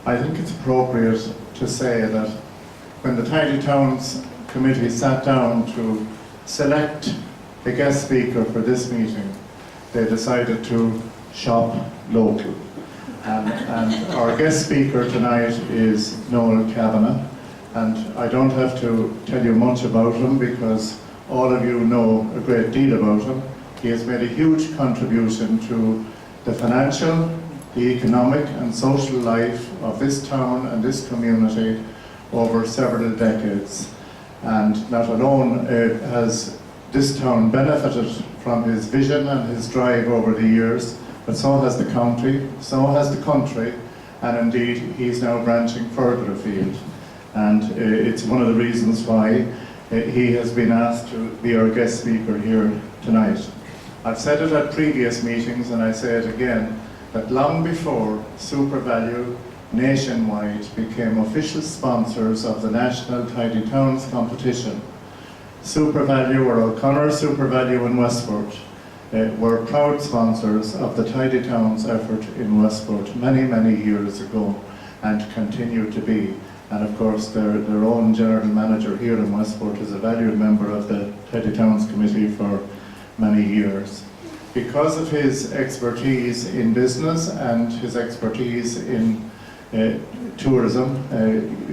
I think it's appropriate to say that when the Tidy Towns Committee sat down to select a guest speaker for this meeting, they decided to shop local. And our guest speaker tonight is Noel Kavanagh, and I don't have to tell you much about him because all of you know a great deal about him. He has made a huge contribution to the financial, the economic and social life of this town and this community over several decades. And not alone has this town benefited from his vision and his drive over the years, but so has the county, so has the country, and indeed he's now branching further afield. And it's one of the reasons why he has been asked to be our guest speaker here tonight. I've said it at previous meetings and I say it again, that long before SuperValu nationwide became official sponsors of the National Tidy Towns competition, SuperValu, or O'Connor SuperValu in Westport, were proud sponsors of the Tidy Towns effort in Westport many, many years ago, and continue to be. And of course their own general manager here in Westport is a valued member of the Tidy Towns Committee for many years. Because of his expertise in business and his expertise in tourism,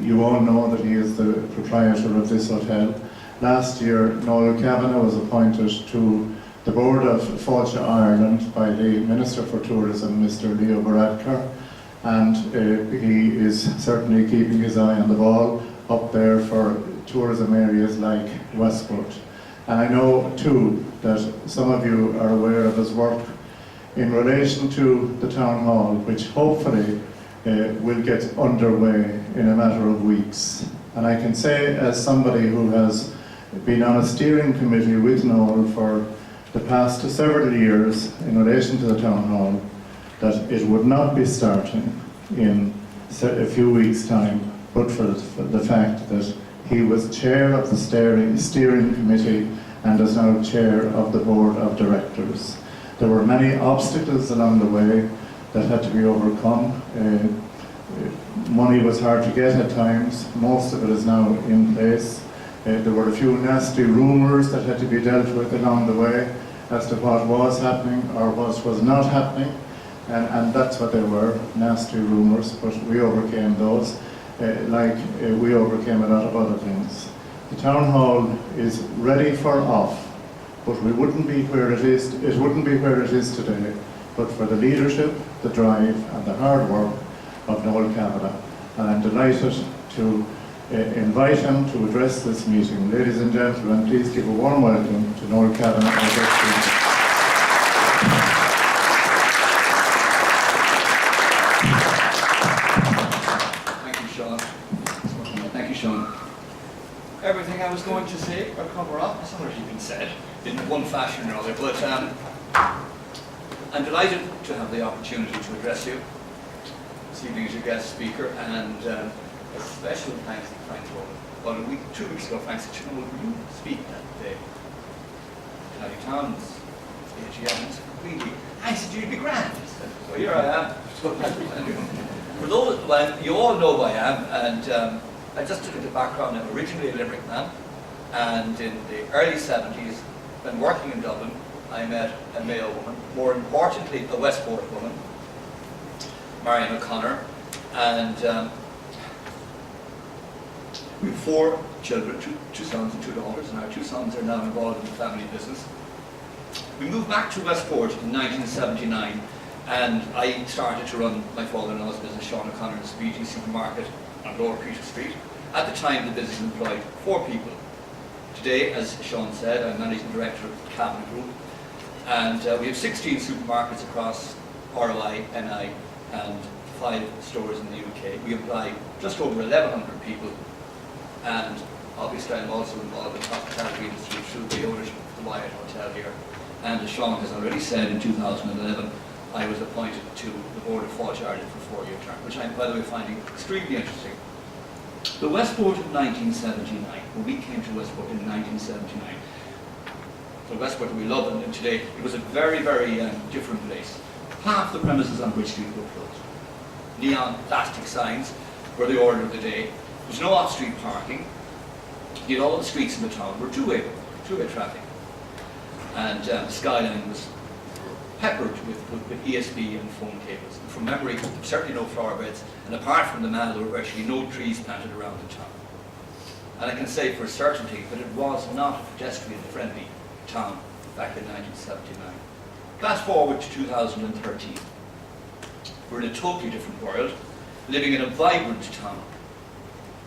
you all know that he is the proprietor of this hotel. Last year, Noel Kavanagh was appointed to the board of Fáilte Ireland by the Minister for Tourism, Mr. Leo Varadkar, and he is certainly keeping his eye on the ball up there for tourism areas like Westport. And I know too that some of you are aware of his work in relation to the town hall, which hopefully will get underway in a matter of weeks. And I can say, as somebody who has been on a steering committee with Noel for the past several years in relation to the town hall, that it would not be starting in a few weeks' time, but for the fact that he was chair of the steering committee and is now chair of the board of directors. There were many obstacles along the way that had to be overcome. Money was hard to get at times. Most of it is now in place. There were a few nasty rumours that had to be dealt with along the way as to what was happening or what was not happening, and that's what they were, nasty rumours, but we overcame those, like we overcame a lot of other things. The town hall is ready for off, but we wouldn't be where it is. It wouldn't be where it is today, but for the leadership, the drive, and the hard work of Noel Kavanagh. And I'm delighted to invite him to address this meeting. Ladies and gentlemen, please give a warm welcome to Noel Kavanagh, our guest speaker. Thank you, Sean. Thank you, Sean. Everything I was going to say or cover up has already been said in one fashion or another, but I'm delighted to have the opportunity to address you this evening as your guest speaker, and a special thanks to Frank Rowland. About 2 weeks ago, Frank said, "You know, will you speak at the Tidy Towns AGM?" And really, I said, "You'd be grand." He said, "So here I am." For those, well, you all know who I am, and I just took into background. I'm originally a Limerick man, and in the early 70s, when working in Dublin, I met a Mayo woman, more importantly, a Westport woman, Marion O'Connor, and we have 4 children, two sons and 2 daughters, and our 2 sons are now involved in the family business. We moved back to Westport in 1979, and I started to run my father-in-law's business, Sean O'Connor's beauty supermarket on Lower Peter Street. At the time, the business employed 4 people. Today, as Sean said, I'm managing director of the Kavanagh Group, and we have 16 supermarkets across ROI, NI, and 5 stores in the UK. We employ just over 1,100 people, and obviously I'm also involved in the hospitality industry through the ownership of the Wyatt Hotel here. And as Sean has already said, in 2011, I was appointed to the board of Fáilte Ireland for a 4-year term, which I'm, by the way, finding extremely interesting. The Westport of 1979, when we came to Westport in 1979, the Westport we love, and today it was a very, very different place. Half the premises on Bridge Street were closed. neon plastic signs were the order of the day. There was no off-street parking. Yet all the streets in the town were two-way traffic. And the skyline was peppered with ESB and phone cables. And from memory, certainly no flower beds, and apart from the mall, there were virtually no trees planted around the town. And I can say for certainty that it was not a pedestrian-friendly town back in 1979. Fast forward to 2013. We're in a totally different world, living in a vibrant town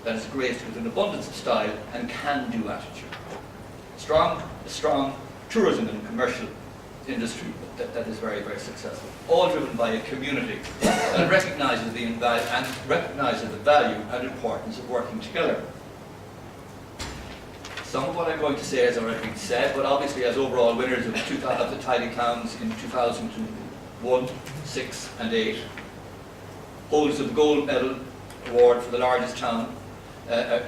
that is graced with an abundance of style and can-do attitude. A strong tourism and commercial industry that is very, very successful, all driven by a community that recognises the value and importance of working together. Some of what I'm going to say has already been said, but obviously as overall winners of the Tidy Towns in 2001, 6 and 8, holders of the Gold Medal Award for the largest town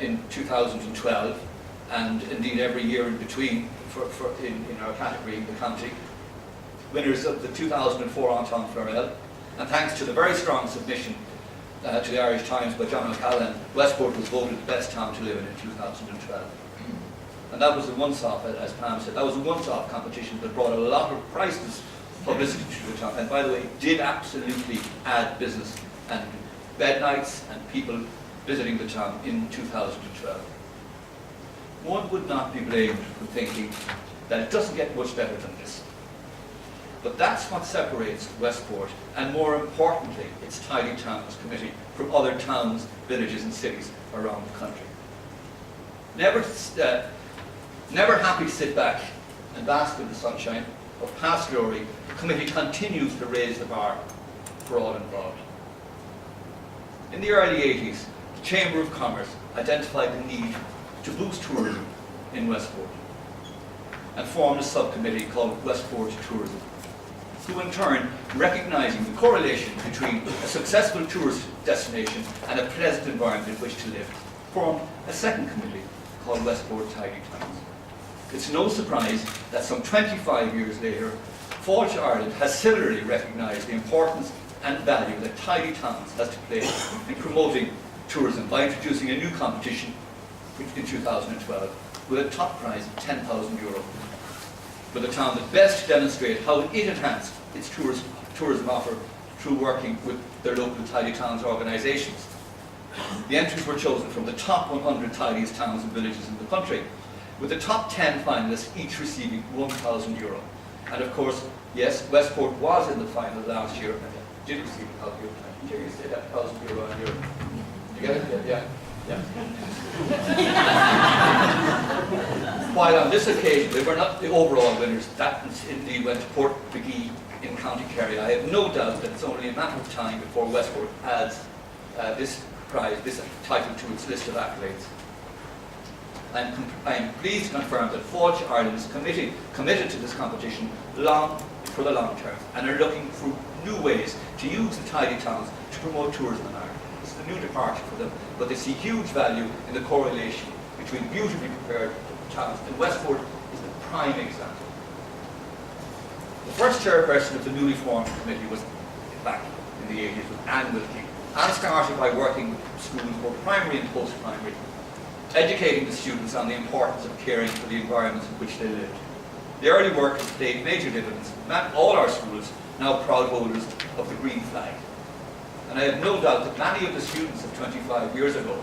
in 2012, and indeed every year in between in our category in the county, winners of the 2004 Anton Florel, and thanks to the very strong submission to the Irish Times by Noel Kavanagh, Westport was voted the best town to live in 2012. And that was a once-off, as Pam said, that was a once-off competition that brought a lot of priceless publicity to the town, and by the way, did absolutely add business and bed nights and people visiting the town in 2012. One would not be blamed for thinking that it doesn't get much better than this. But that's what separates Westport, and more importantly, its Tidy Towns Committee, from other towns, villages and cities around the country. Never happy to sit back and bask in the sunshine of past glory, the committee continues to raise the bar for all involved. In the early 80s, the Chamber of Commerce identified the need to boost tourism in Westport and formed a subcommittee called Westport Tourism, who in turn, recognising the correlation between a successful tourist destination and a pleasant environment in which to live, formed a second committee called Westport Tidy Towns. It's no surprise that some 25 years later, Fáilte Ireland has similarly recognised the importance and value that Tidy Towns has to play in promoting tourism by introducing a new competition in 2012 with a top prize of €10,000 for the town that best demonstrate how it enhanced its tourism offer through working with their local Tidy Towns organisations. The entries were chosen from the top 100 tidiest towns and villages in the country, with the top 10 finalists each receiving €1,000. And of course, yes, Westport was in the final last year and did receive €1,000. Did you say that €1,000 on your? You get it? Yeah. While on this occasion they were not the overall winners, that indeed went to Port McGee in County Kerry. I have no doubt that it's only a matter of time before Westport adds this prize, this title to its list of accolades. I am pleased to confirm that Fáilte Ireland is committed to this competition for the long term, and are looking for new ways to use the Tidy Towns to promote tourism in Ireland. This is a new departure for them, but they see huge value in the correlation between beautifully prepared towns, and Westport is the prime example. The first chairperson of the newly formed committee was back in the 80s with Anne Wilkie. Anne started by working with schools, both primary and post-primary, educating the students on the importance of caring for the environments in which they lived. The early work has paid major dividends. All our schools now proud holders of the green flag. And I have no doubt that many of the students of 25 years ago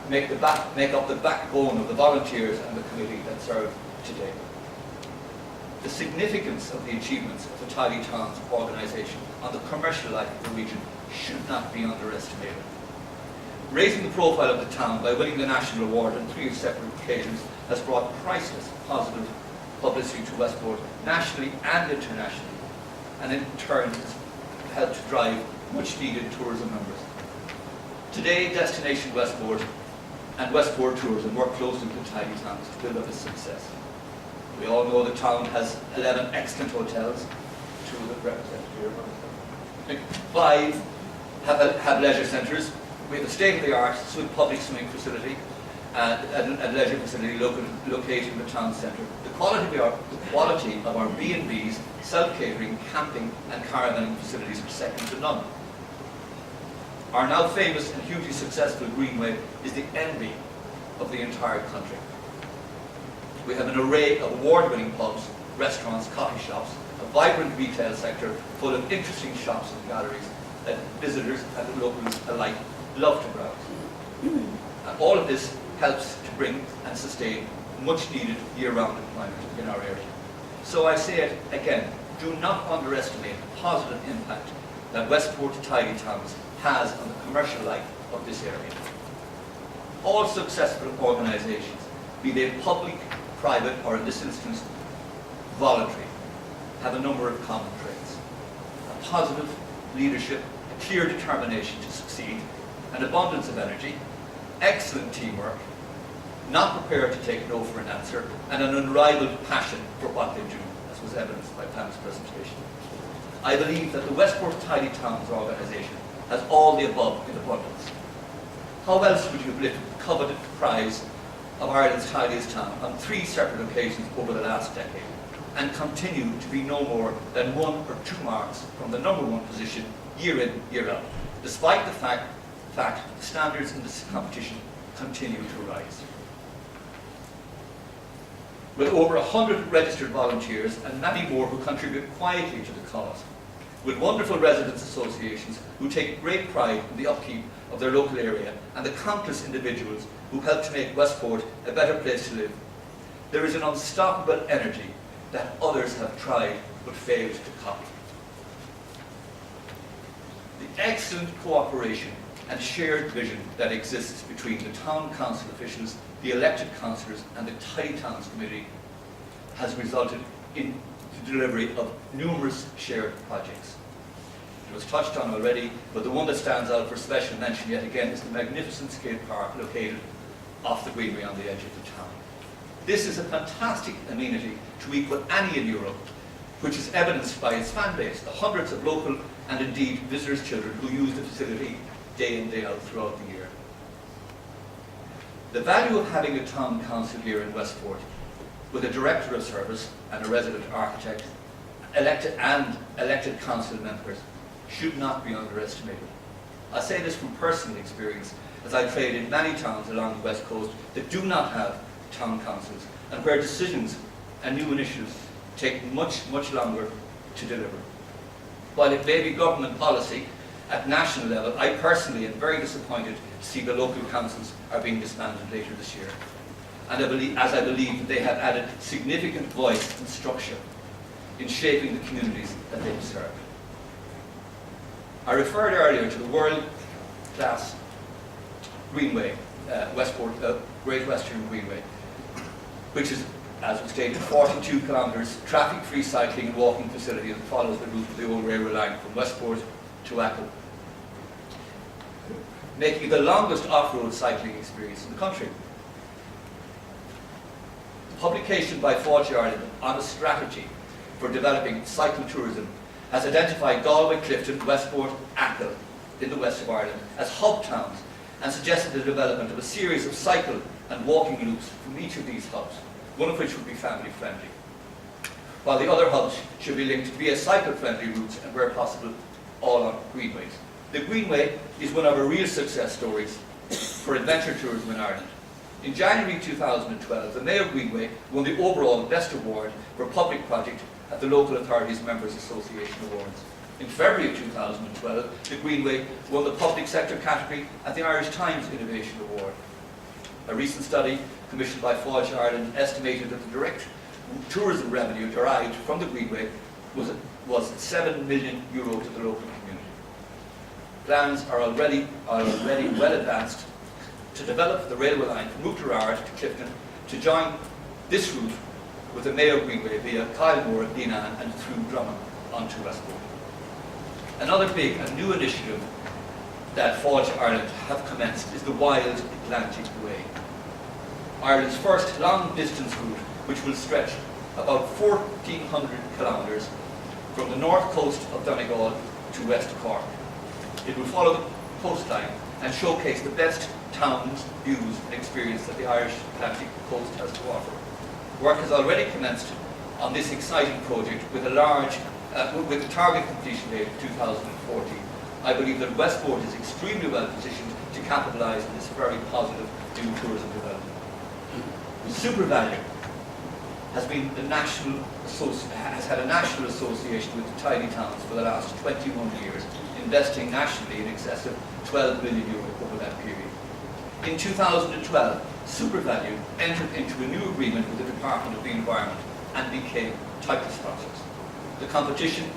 make up the backbone of the volunteers and the committee that serve today. The significance of the achievements of the Tidy Towns organisation on the commercial life of the region should not be underestimated. Raising the profile of the town by winning the national award on 3 separate occasions has brought priceless positive publicity to Westport nationally and internationally, and in turn has helped to drive much needed tourism numbers. Today, Destination Westport and Westport Tourism work closely with the Tidy Towns to build up its success. We all know the town has 11 excellent hotels, 2 that represent here, 5 have leisure centres. We have a state-of-the-art public swimming facility and a leisure facility located in the town centre. The quality of our B&Bs, self-catering, camping and caravanning facilities are second to none. Our now famous and hugely successful Greenway is the envy of the entire country. We have an array of award-winning pubs, restaurants, coffee shops, a vibrant retail sector full of interesting shops and galleries that visitors and locals alike love to browse. And all of this helps to bring and sustain much needed year-round employment in our area. So I say it again, do not underestimate the positive impact that Westport Tidy Towns has on the commercial life of this area. All successful organisations, be they public, private, or in this instance, voluntary, have a number of common traits. A positive leadership, a clear determination to succeed, an abundance of energy, excellent teamwork, not prepared to take no for an answer, and an unrivaled passion for what they do, as was evidenced by Pam's presentation. I believe that the Westport Tidy Towns organisation has all the above in abundance. How else would you have lifted the coveted prize of Ireland's tidiest town on 3 separate occasions over the last decade, and continue to be no more than 1 or 2 marks from the #1 position year in, year out, despite the fact that standards in this competition continue to rise. With over 100 registered volunteers and many more who contribute quietly to the cause, with wonderful residents associations who take great pride in the upkeep of their local area, and the countless individuals who help to make Westport a better place to live, there is an unstoppable energy that others have tried but failed to copy. The excellent cooperation and shared vision that exists between the town council officials, the elected councillors and the Tidy Towns Committee has resulted in the delivery of numerous shared projects. It was touched on already, but the one that stands out for special mention yet again is the magnificent skate park located off the Greenway on the edge of the town. This is a fantastic amenity to equal any in Europe, which is evidenced by its fan base, the hundreds of local and indeed visitors' children who use the facility day in, day out throughout the year. The value of having a town council here in Westport, with a director of service and a resident architect, elected council members, should not be underestimated. I say this from personal experience, as I trade in many towns along the West Coast that do not have town councils, and where decisions and new initiatives take much, much longer to deliver. While it may be government policy at national level, I personally am very disappointed to see the local councils are being disbanded later this year. And I believe they have added significant voice and structure in shaping the communities that they serve. I referred earlier to the world-class Greenway, Westport, Great Western Greenway, which is, as was stated, 42 kilometres traffic-free cycling and walking facility that follows the route of the old railway line from Westport to Achill, making it the longest off-road cycling experience in the country. The publication by Fáilte Ireland on a strategy for developing cycle tourism has identified Galway, Clifton, Westport, Achill in the west of Ireland as hub towns, and suggested the development of a series of cycle and walking loops from each of these hubs, one of which would be family friendly, while the other hubs should be linked via cycle friendly routes and where possible all on greenways. The Greenway is one of our real success stories for adventure tourism in Ireland. In January 2012, the Mayo Greenway won the overall Best Award for Public Project at the Local Authorities Members Association Awards. In February of 2012, the Greenway won the Public Sector category at the Irish Times Innovation Award. A recent study commissioned by Fáilte Ireland estimated that the direct tourism revenue derived from the Greenway was €7 million to the local community. Plans are already well advanced to develop the railway line from Oughterard to Clifton to join this route with the Mayo Greenway via Kylemore, Dinan and through Drummond onto Westport. Another big and new initiative that Fáilte Ireland have commenced is the Wild Atlantic Way, Ireland's first long-distance route, which will stretch about 1,400 kilometres from the north coast of Donegal to West Cork. It will follow the coastline and showcase the best towns, views and experience that the Irish Atlantic coast has to offer. Work has already commenced on this exciting project with a target completion date of 2014, I believe that Westport is extremely well positioned to capitalise on this very positive new tourism development. SuperValue has had a national association with the tidy towns for the last 21 years, investing nationally in excess of €12 million over that period. In 2012, SuperValue entered into a new agreement with the Department of the Environment and became title sponsors. The competition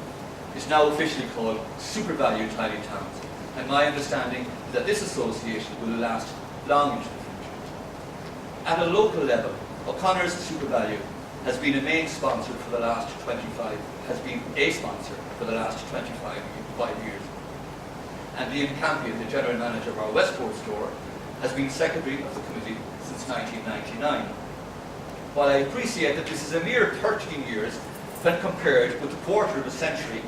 is now officially called SuperValue Tidy Towns, and my understanding is that this association will last long into the future. At a local level, O'Connor's SuperValue has been a main sponsor for the last 25 years. And Liam Campion, the general manager of our Westport store, has been secretary of the committee since 1999. While I appreciate that this is a mere 13 years when compared with the quarter of a century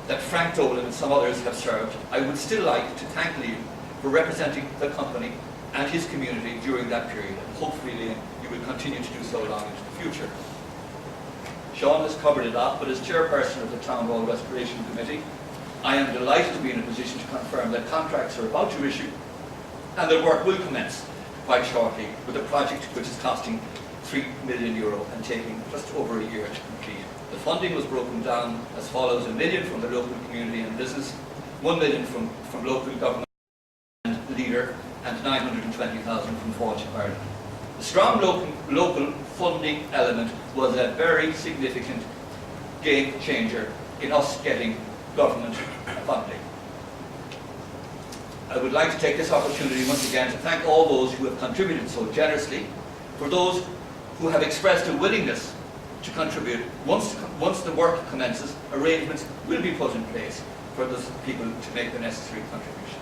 that Frank Dolan and some others have served, I would still like to thank Liam for representing the company and his community during that period, and hopefully, Liam, you will continue to do so long into the future. Sean has covered it off, but as chairperson of the Town Hall Restoration Committee, I am delighted to be in a position to confirm that contracts are about to issue and that work will commence quite shortly with a project which is costing €3 million and taking just over a year to complete. The funding was broken down as follows: £1 million from the local community and business, £1 million from local government and leader, and £920,000 from Fortune Ireland. The strong local funding element was a very significant game changer in us getting government funding. I would like to take this opportunity once again to thank all those who have contributed so generously. For those who have expressed a willingness to contribute, once the work commences, arrangements will be put in place for those people to make the necessary contribution.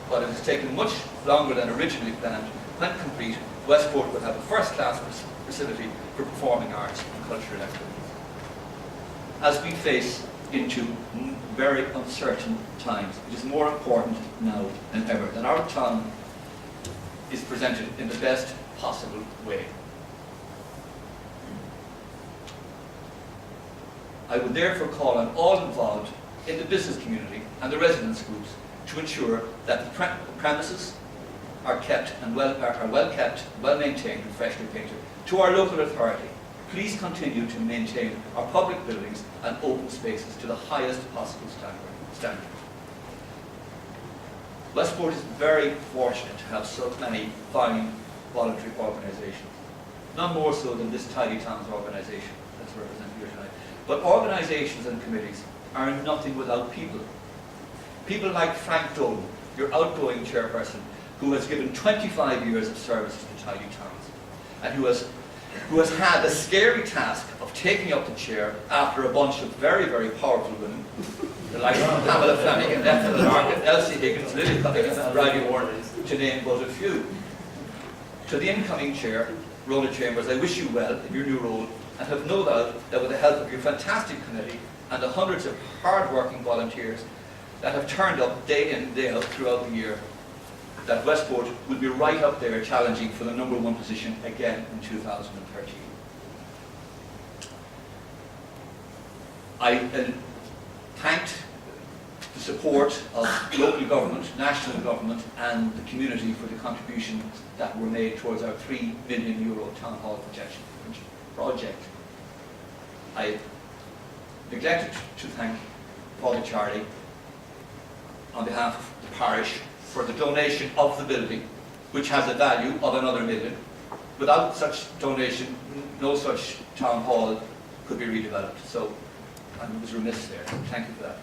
But it has taken much longer than originally planned. When complete, Westport will have a first-class facility for performing arts and cultural activities. As we face into very uncertain times, it is more important now than ever that our town is presented in the best possible way. I would therefore call on all involved in the business community and the residents groups to ensure that the premises are kept and well kept, well maintained and freshly painted. To our local authority, please continue to maintain our public buildings and open spaces to the highest possible standard. Westport is very fortunate to have so many fine voluntary organisations, none more so than this Tidy Towns organisation that's represented here tonight. But organisations and committees are nothing without people. People like Frank Dolan, your outgoing chairperson, who has given 25 years of service to the Tidy Towns, and who has had the scary task of taking up the chair after a bunch of very, very powerful women, the likes of Pamela Fleming and Ethel Market, Elsie Higgins, Lily Cunningham and Riley Warren, to name but a few. To the incoming chair, Rhoda Chambers, I wish you well in your new role, and have no doubt that with the help of your fantastic committee and the hundreds of hard-working volunteers that have turned up day in, day out throughout the year, that Westport will be right up there challenging for the #1 position again in 2013. I thanked the support of local government, national government and the community for the contributions that were made towards our €3 million Town Hall project. I neglected to thank Father Charlie on behalf of the parish for the donation of the building, which has a value of another £1 million. Without such donation, no such town hall could be redeveloped. So I was remiss there. Thank you for that.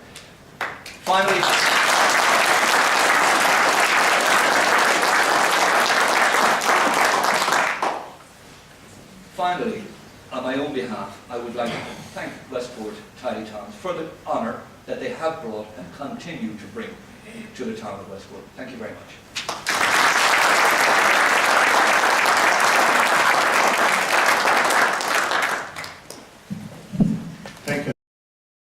Finally, on my own behalf, I would like to thank Westport Tidy Towns for the honour that they have brought and continue to bring to the town of Westport. Thank you very much.